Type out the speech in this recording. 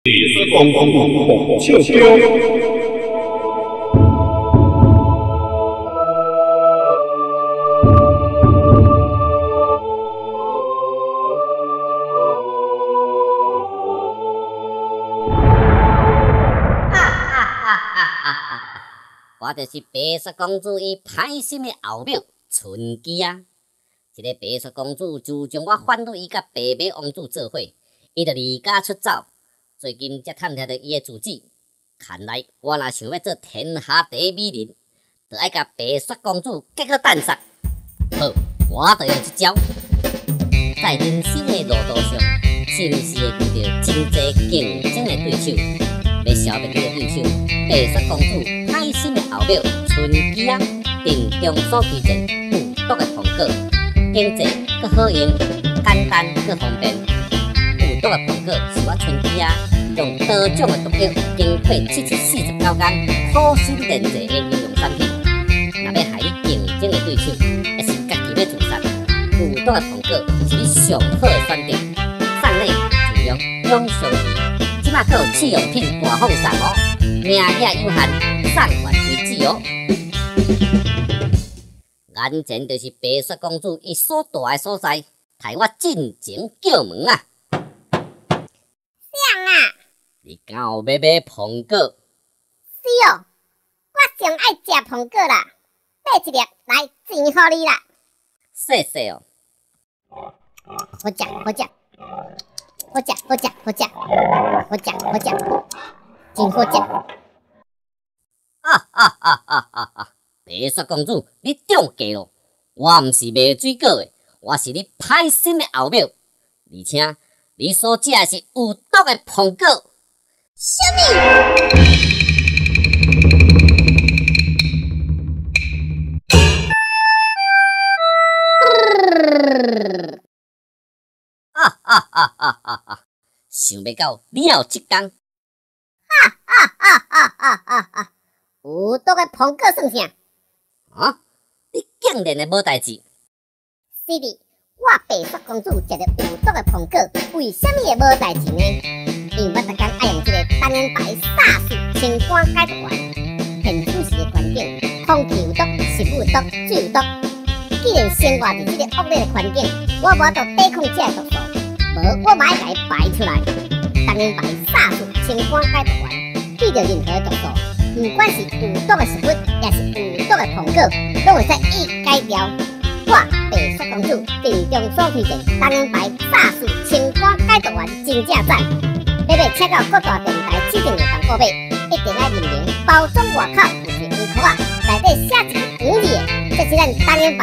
白雪公主红笑标。我就是白雪公主伊歹心的后母春姬啊！这个白雪公主自从我反对伊甲白马王子做伙，伊就离家出走。最近才探听到伊的住址，看来我若想要做天下第一美人，就爱甲白雪公主结个蛋杀。好，我就用这招。在人生的路途上，真是会遇到真侪竞争的对手。要消灭这个对手，白雪公主歹心的后母春姬啊，定中所推荐有毒的苹果，经济佮好用，简单佮方便。有毒的苹果是我春姬啊，用多种的毒药，经过749天，苦心炼制的应用产品。若要害你竞争的对手，还是家己要自杀，有毒的苹果是你上好的选择。送礼自用永相宜。即马阁有试用品大放送哦，名额有限，送完为止哦。眼前就是白雪公主伊所住的所在，害我进前叫门啊！谁啊？你敢有要买苹果？是哦，我上爱食苹果啦，买一粒来钱互你啦。谢谢哦。好食，好食。好食，好食，好食，好食，好食，真好食！白雪公主，你中计咯！我毋是卖水果的，我是你歹心的后母，而且你所食的是有毒的苹果。什么？想袂到你也有这工！有毒的苹果算啥？啊！你竟然会无代志？是的，我白雪公主食着有毒的苹果，为什么会无代志呢？因为我逐天爱用这个单眼白煞术清肝解毒丸，骗出时的环境，空气有毒、食物有毒、水有毒。既然生活伫这个恶劣的环境，我无法度抵抗这个毒素，无我嘛要甲伊排出来。单眼白煞术清肝解毒丸，遇到任何的毒素，不管是有毒的食物，也是有毒的苹果，拢会使一解掉。我白雪公主定中所推荐单眼白煞术清肝解毒丸真正赞！要买请到各大电台指定的糖果买，一定要认明包装外口有一个圆箍仔，内底写一个黄字的，这是咱单眼白